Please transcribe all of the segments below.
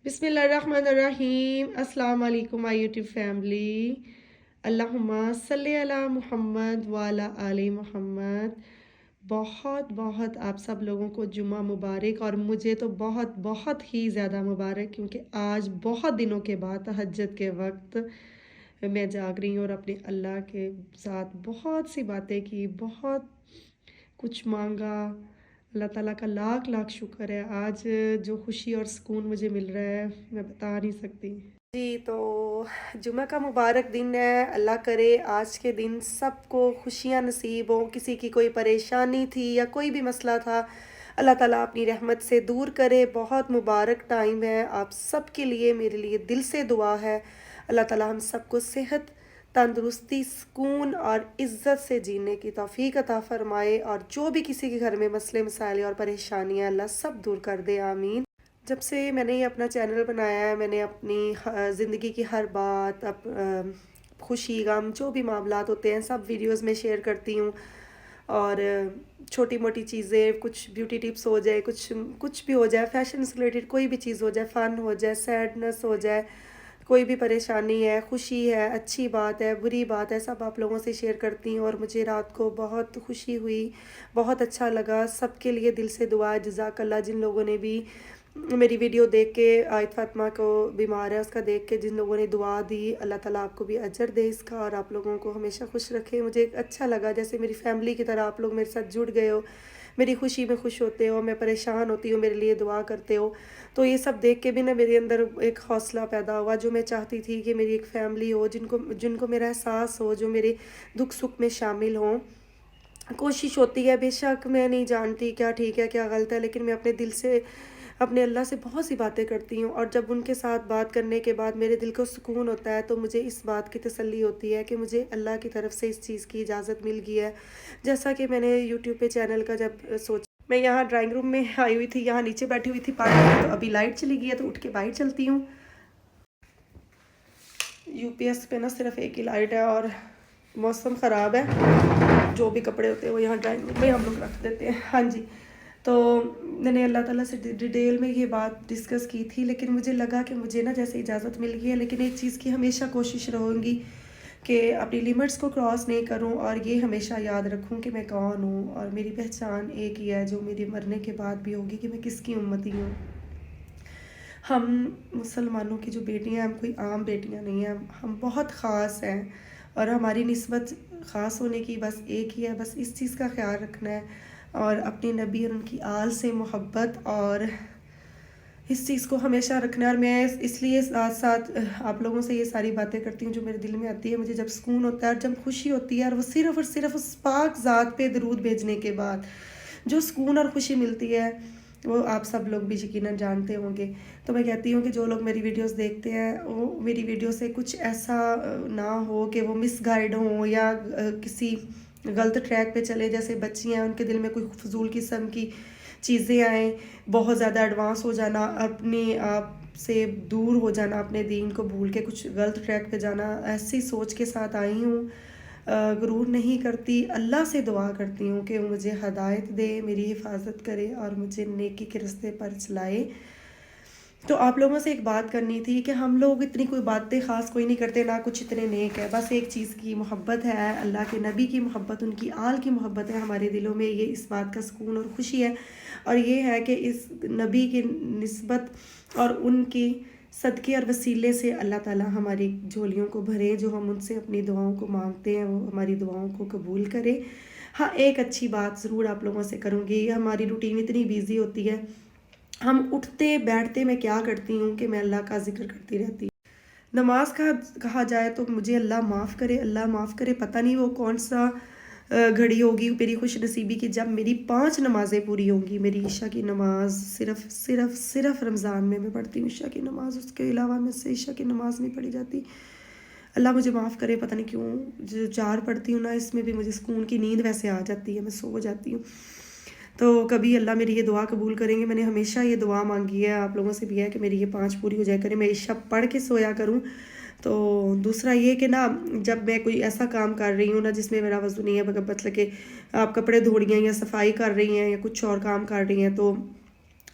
بسم اللہ الرحمن الرحیم۔ السلام علیکم مائی یوٹیوب فیملی۔ اللہم صلی علی محمد وعلی آل محمد۔ بہت بہت آپ سب لوگوں کو جمعہ مبارک، اور مجھے تو بہت بہت ہی زیادہ مبارک، کیونکہ آج بہت دنوں کے بعد تہجد کے وقت میں جاگ رہی ہوں اور اپنے اللہ کے ساتھ بہت سی باتیں کی، بہت کچھ مانگا۔ اللہ تعالیٰ کا لاکھ لاکھ شکر ہے، آج جو خوشی اور سکون مجھے مل رہا ہے میں بتا نہیں سکتی جی۔ تو جمعہ کا مبارک دن ہے، اللہ کرے آج کے دن سب کو خوشیاں نصیب ہوں۔ کسی کی کوئی پریشانی تھی یا کوئی بھی مسئلہ تھا، اللہ تعالیٰ اپنی رحمت سے دور کرے۔ بہت مبارک ٹائم ہے آپ سب کے لیے، میرے لیے دل سے دعا ہے اللہ تعالیٰ ہم سب کو صحت، تندرستی، سکون اور عزت سے جینے کی توفیق عطا فرمائے، اور جو بھی کسی کے گھر میں مسئلے مسائل اور پریشانیاں اللہ سب دور کر دے، آمین۔ جب سے میں نے یہ اپنا چینل بنایا ہے، میں نے اپنی زندگی کی ہر بات، خوشی غم جو بھی معاملات ہوتے ہیں سب ویڈیوز میں شیئر کرتی ہوں، اور چھوٹی موٹی چیزیں، کچھ بیوٹی ٹپس ہو جائے، کچھ بھی ہو جائے، فیشن سے ریلیٹڈ کوئی بھی چیز ہو جائے، فن ہو جائے، سیڈنس ہو جائے، کوئی بھی پریشانی ہے، خوشی ہے، اچھی بات ہے، بری بات ہے، سب آپ لوگوں سے شیئر کرتی ہوں۔ اور مجھے رات کو بہت خوشی ہوئی، بہت اچھا لگا۔ سب کے لیے دل سے دعا ہے، جزاک اللہ جن لوگوں نے بھی میری ویڈیو دیکھ کے، آیت فاطمہ کو بیمار ہے اس کا دیکھ کے جن لوگوں نے دعا دی، اللہ تعالیٰ آپ کو بھی اجر دے اس کا، اور آپ لوگوں کو ہمیشہ خوش رکھے۔ مجھے اچھا لگا، جیسے میری فیملی کی طرح آپ لوگ میرے ساتھ جڑ گئے ہو، میری خوشی میں خوش ہوتے ہو، میں پریشان ہوتی ہوں میرے لیے دعا کرتے ہو، تو یہ سب دیکھ کے بھی نا میرے اندر ایک حوصلہ پیدا ہوا، جو میں چاہتی تھی کہ میری ایک فیملی ہو جن کو میرا احساس ہو، جو میرے دکھ سکھ میں شامل ہوں۔ کوشش ہوتی ہے، بے شک میں نہیں جانتی کیا ٹھیک ہے کیا غلط ہے، لیکن میں اپنے دل سے، اپنے اللہ سے بہت سی باتیں کرتی ہوں، اور جب ان کے ساتھ بات کرنے کے بعد میرے دل کو سکون ہوتا ہے، تو مجھے اس بات کی تسلی ہوتی ہے کہ مجھے اللہ کی طرف سے اس چیز کی اجازت مل گئی ہے۔ جیسا کہ میں نے یوٹیوب پہ چینل کا جب سوچا، میں یہاں ڈرائنگ روم میں آئی ہوئی تھی، یہاں نیچے بیٹھی ہوئی تھی پڑھ رہی، تو ابھی لائٹ چلی گئی ہے تو اٹھ کے باہر چلتی ہوں۔ یو پی ایس پہ نا صرف ایک ہی لائٹ ہے، اور موسم خراب ہے، جو بھی کپڑے ہوتے ہیں وہ یہاں ڈرائنگ روم میں ہم لوگ رکھ دیتے ہیں۔ ہاں جی، تو میں نے اللہ تعالیٰ سے ڈیٹیل میں یہ بات ڈسکس کی تھی، لیکن مجھے لگا کہ مجھے نا جیسے اجازت مل گئی ہے، لیکن ایک چیز کی ہمیشہ کوشش رہوں گی کہ اپنی لیمٹس کو کراس نہیں کروں، اور یہ ہمیشہ یاد رکھوں کہ میں کون ہوں، اور میری پہچان ایک ہی ہے جو میری مرنے کے بعد بھی ہوگی، کہ میں کس کی امتی ہوں۔ ہم مسلمانوں کی جو بیٹیاں ہیں، ہم کوئی عام بیٹیاں نہیں ہیں، ہم بہت خاص ہیں، اور ہماری نسبت خاص ہونے کی بس ایک ہی ہے، بس اس چیز کا خیال رکھنا ہے، اور اپنے نبی اور ان کی آل سے محبت، اور اس چیز کو ہمیشہ رکھنا ہے۔ اور میں اس لیے ساتھ ساتھ آپ لوگوں سے یہ ساری باتیں کرتی ہوں جو میرے دل میں آتی ہے۔ مجھے جب سکون ہوتا ہے اور جب خوشی ہوتی ہے، اور وہ صرف اس پاک ذات پہ درود بھیجنے کے بعد جو سکون اور خوشی ملتی ہے، وہ آپ سب لوگ بھی یقیناً جانتے ہوں گے۔ تو میں کہتی ہوں کہ جو لوگ میری ویڈیوز دیکھتے ہیں، وہ میری ویڈیو سے کچھ ایسا نہ ہو کہ وہ مس گائیڈ ہوں، یا کسی غلط ٹریک پہ چلے، جیسے بچیاں ہیں ان کے دل میں کوئی فضول قسم کی چیزیں آئیں، بہت زیادہ ایڈوانس ہو جانا، اپنے آپ سے دور ہو جانا، اپنے دین کو بھول کے کچھ غلط ٹریک پہ جانا، ایسی سوچ کے ساتھ آئی ہوں۔ غرور نہیں کرتی، اللہ سے دعا کرتی ہوں کہ وہ مجھے ہدایت دے، میری حفاظت کرے، اور مجھے نیکی کے راستے پر چلائے۔ تو آپ لوگوں سے ایک بات کرنی تھی کہ ہم لوگ اتنی کوئی باتیں خاص کوئی نہیں کرتے، نہ کچھ اتنے نیک ہے، بس ایک چیز کی محبت ہے، اللہ کے نبی کی محبت، ان کی آل کی محبت ہے ہمارے دلوں میں، یہ اس بات کا سکون اور خوشی ہے، اور یہ ہے کہ اس نبی کی نسبت اور ان کی صدقے اور وسیلے سے اللہ تعالیٰ ہماری جھولیوں کو بھرے، جو ہم ان سے اپنی دعاؤں کو مانگتے ہیں وہ ہماری دعاؤں کو قبول کرے۔ ہاں، ایک اچھی بات ضرور آپ لوگوں سے کروں گی، ہماری روٹین اتنی بیزی ہوتی ہے، ہم اٹھتے بیٹھتے میں کیا کرتی ہوں کہ میں اللہ کا ذکر کرتی رہتی ہوں۔ نماز کا کہا جائے تو مجھے اللہ معاف کرے، اللہ معاف کرے، پتہ نہیں وہ کون سا گھڑی ہوگی میری خوش نصیبی کی جب میری 5 نمازیں پوری ہوں گی۔ میری عشاء کی نماز صرف رمضان میں پڑھتی ہوں عشاء کی نماز، اس کے علاوہ میں سے عشاء کی نماز نہیں پڑھی جاتی۔ اللہ مجھے معاف کرے، پتہ نہیں کیوں جو 4 پڑھتی ہوں نا، اس میں بھی مجھے سکون کی نیند ویسے آ جاتی ہے، میں سو جاتی ہوں۔ تو کبھی اللہ میری یہ دعا قبول کریں گے، میں نے ہمیشہ یہ دعا مانگی ہے آپ لوگوں سے بھی ہے کہ میری یہ 5 پوری ہو جائے کرے، میں عشاء پڑھ کے سویا کروں۔ تو دوسرا یہ کہ نا، جب میں کوئی ایسا کام کر رہی ہوں نا جس میں میرا وضو نہیں ہے، مطلب کہ آپ کپڑے دھو رہی ہیں یا صفائی کر رہی ہیں یا کچھ اور کام کر رہی ہیں، تو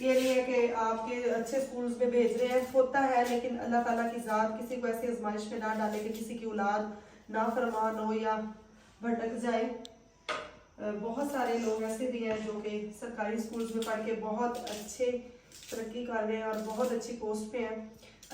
یہ نہیں ہے کہ آپ کے اچھے سکولز میں بھیج رہے ہیں، ہوتا ہے، لیکن اللہ تعالیٰ کی ذات کسی کو ایسی آزمائش میں نہ ڈالے کہ کسی کی اولاد نافرمان ہو یا بھٹک جائے۔ بہت سارے لوگ ایسے بھی ہیں جو کہ سرکاری سکولز میں پڑھ کے بہت اچھے ترقی کر رہے ہیں اور بہت اچھی پوسٹ پہ ہیں۔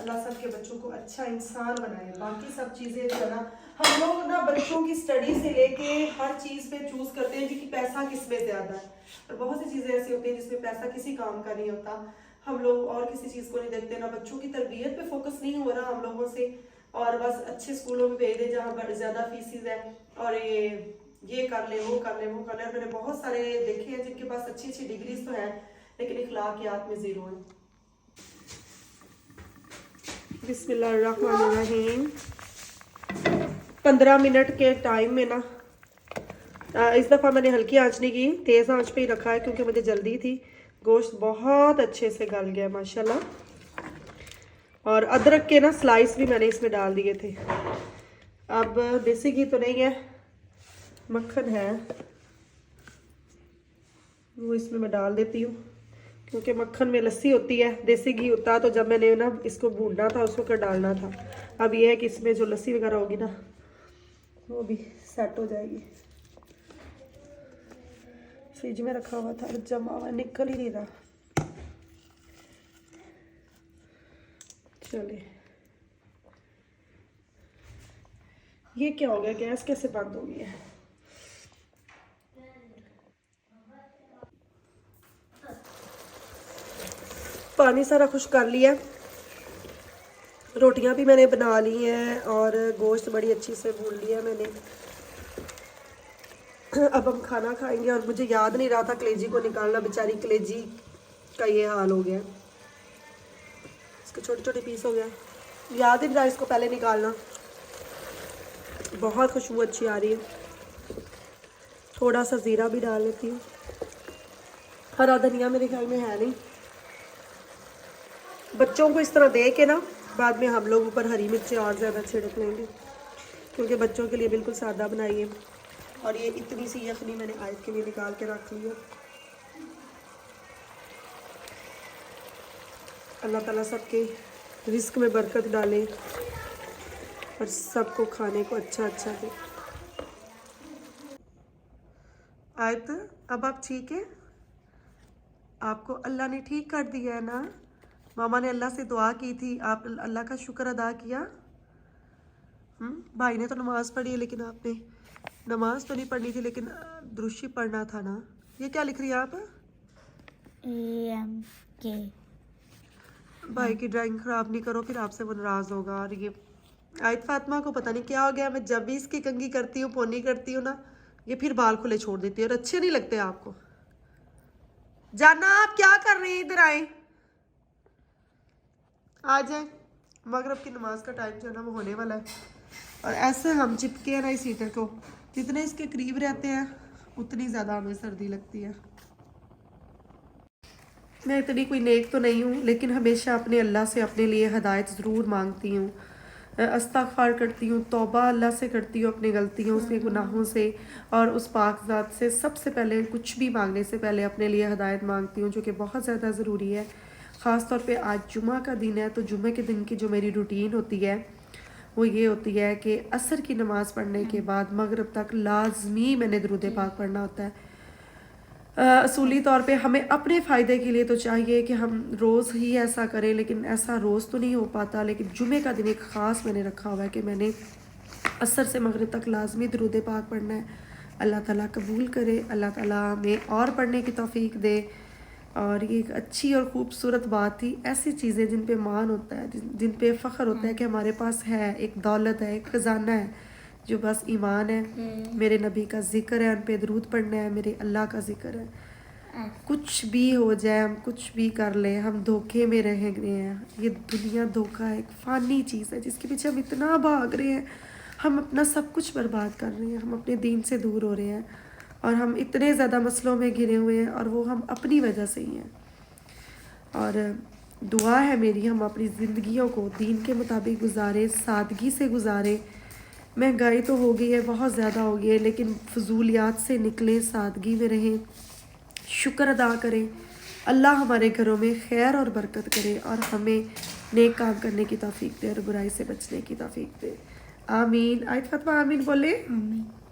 اللہ سب کے بچوں کو اچھا انسان بنائے۔ باقی سب چیزیں جو ہے نا، ہم لوگ نا بچوں کی اسٹڈی سے لے کے ہر چیز پہ چوز کرتے ہیں کہ پیسہ کس میں زیادہ ہے، اور بہت سی چیزیں ایسی ہوتی ہیں جس میں پیسہ کسی کام کا نہیں ہوتا۔ ہم لوگ اور کسی چیز کو نہیں دیکھتے، نہ بچوں کی تربیت پہ فوکس نہیں ہو رہا ہم لوگوں سے، اور بس اچھے اسکولوں میں بھیج دیں جہاں زیادہ فیسز ہے، اور یہ کر لے وہ کر لے وہ کر لے۔ میں نے بہت سارے دیکھے ہیں جن کے پاس اچھی اچھی ڈگریز تو ہیں لیکن اخلاقیات میں زیرو ہیں۔ بسم اللہ الرحمن الرحیم۔ 15 منٹ کے ٹائم میں نا، اس دفعہ میں نے ہلکی آنچ نہیں کی، تیز آنچ پہ ہی رکھا ہے کیونکہ مجھے جلدی تھی۔ گوشت بہت اچھے سے گل گیا ماشاءاللہ، اور ادرک کے نا سلائس بھی میں نے اس میں ڈال دیے تھے۔ اب دیسی گھی تو نہیں ہے، مکھن ہے، وہ اس میں ڈال دیتی ہوں کیونکہ مکھن میں لسی ہوتی ہے، دیسی گھی ہوتا تو جب میں نے نا اس کو بھوننا تھا اس وقت ڈالنا تھا۔ اب یہ ہے کہ اس میں جو لسی وغیرہ ہوگی نا وہ بھی سیٹ ہو جائے گی۔ فریج میں رکھا ہوا تھا، جمع ہوا نکل ہی نہیں رہا۔ چلے، یہ کیا ہو گیا؟ گیس کیسے بند ہو گئی ہے؟ پانی سارا خشک کر لیا، روٹیاں بھی میں نے بنا لی ہیں اور گوشت بڑی اچھی سے بھون لیا میں نے۔ اب ہم کھانا کھائیں گے، اور مجھے یاد نہیں رہا تھا کلیجی کو نکالنا، بیچاری کلیجی کا یہ حال ہو گیا، اس کے چھوٹے چھوٹے پیس ہو گیا، یاد ہی نہیں رہا اس کو پہلے نکالنا۔ بہت خوشبو اچھی آ رہی ہے، تھوڑا سا زیرہ بھی ڈال لیتی ہوں، ہرا دھنیا میرے گھر میں ہے نہیں۔ بچوں کو اس طرح دے کے نا بعد میں ہم لوگ اوپر ہری مرچیں اور زیادہ چھڑک لیں گے کیونکہ بچوں کے لیے بالکل سادہ بنائیے۔ اور یہ اتنی سی یخنی میں نے آیت کے لیے نکال کے رکھ لی ہے۔ اللہ تعالیٰ سب کے رزق میں برکت ڈالے اور سب کو کھانے کو اچھا اچھا دے۔ آیت، اب آپ ٹھیک ہے؟ آپ کو اللہ نے ٹھیک کر دیا ہے نا؟ ماما نے اللہ سے دعا کی تھی، آپ اللہ کا شکر ادا کیا؟ بھائی نے تو نماز پڑھی ہے لیکن آپ نے نماز تو نہیں پڑھنی تھی، لیکن درشی پڑھنا تھا نا۔ یہ کیا لکھ رہی ہیں آپ؟ AMK۔ بھائی کی ڈرائنگ خراب نہیں کرو، پھر آپ سے وہ ناراض ہوگا۔ اور یہ آیت فاطمہ کو پتہ نہیں کیا ہو گیا، میں جب بھی اس کی کنگھی کرتی ہوں، پونی کرتی ہوں نا، یہ پھر بال کھلے چھوڑ دیتی ہے اور اچھے نہیں لگتے آپ کو۔ جانا آپ کیا کر رہے ہیں؟ ادھر آئیں، آ جائیں، مغرب کی نماز کا ٹائم جو ہے نا وہ ہونے والا ہے، اور ایسے ہم چپکے ہیں نا اس ہیٹر کو، جتنے اس کے قریب رہتے ہیں اتنی زیادہ ہمیں سردی لگتی ہے۔ میں اتنی کوئی نیک تو نہیں ہوں، لیکن ہمیشہ اپنے اللہ سے اپنے لیے ہدایت ضرور مانگتی ہوں، استغفار کرتی ہوں، توبہ اللہ سے کرتی ہوں اپنی غلطیوں سے، گناہوں سے، اور اس پاک ذات سے سب سے پہلے کچھ بھی مانگنے سے پہلے اپنے لیے ہدایت مانگتی ہوں، جو کہ بہت زیادہ ضروری ہے۔ خاص طور پہ آج جمعہ کا دن ہے، تو جمعہ کے دن کی جو میری روٹین ہوتی ہے وہ یہ ہوتی ہے کہ عصر کی نماز پڑھنے کے بعد مغرب تک لازمی میں نے درود پاک پڑھنا ہوتا ہے۔ اصولی طور پہ ہمیں اپنے فائدے کے لیے تو چاہیے کہ ہم روز ہی ایسا کریں، لیکن ایسا روز تو نہیں ہو پاتا، لیکن جمعے کا دن ایک خاص میں نے رکھا ہوا ہے کہ میں نے عصر سے مغرب تک لازمی درود پاک پڑھنا ہے۔ اللہ تعالیٰ قبول کرے، اللہ تعالیٰ ہمیں اور پڑھنے کی توفیق دے۔ اور یہ ایک اچھی اور خوبصورت بات تھی، ایسی چیزیں جن پہ مان ہوتا ہے، جن پہ فخر ہوتا ہے کہ ہمارے پاس ہے، ایک دولت ہے، ایک خزانہ ہے، جو بس ایمان ہے، میرے نبی کا ذکر ہے، ان پہ درود پڑھنا ہے، میرے اللہ کا ذکر ہے۔ کچھ بھی ہو جائے، ہم کچھ بھی کر لیں، ہم دھوکے میں رہ گئے ہیں۔ یہ دنیا دھوکا ہے، ایک فانی چیز ہے جس کے پیچھے ہم اتنا بھاگ رہے ہیں، ہم اپنا سب کچھ برباد کر رہے ہیں، ہم اپنے دین سے دور ہو رہے ہیں، اور ہم اتنے زیادہ مسئلوں میں گھرے ہوئے ہیں، اور وہ ہم اپنی وجہ سے ہی ہیں۔ اور دعا ہے میری، ہم اپنی زندگیوں کو دین کے مطابق گزارے، سادگی سے گزارے۔ مہنگائی تو ہو گئی ہے، بہت زیادہ ہو گئی ہے، لیکن فضولیات سے نکلیں، سادگی میں رہیں، شکر ادا کریں، اللہ ہمارے گھروں میں خیر اور برکت کرے اور ہمیں نیک کام کرنے کی توفیق دے اور برائی سے بچنے کی توفیق دے. آمین. آیت فاطمہ آمین بولے. آمین.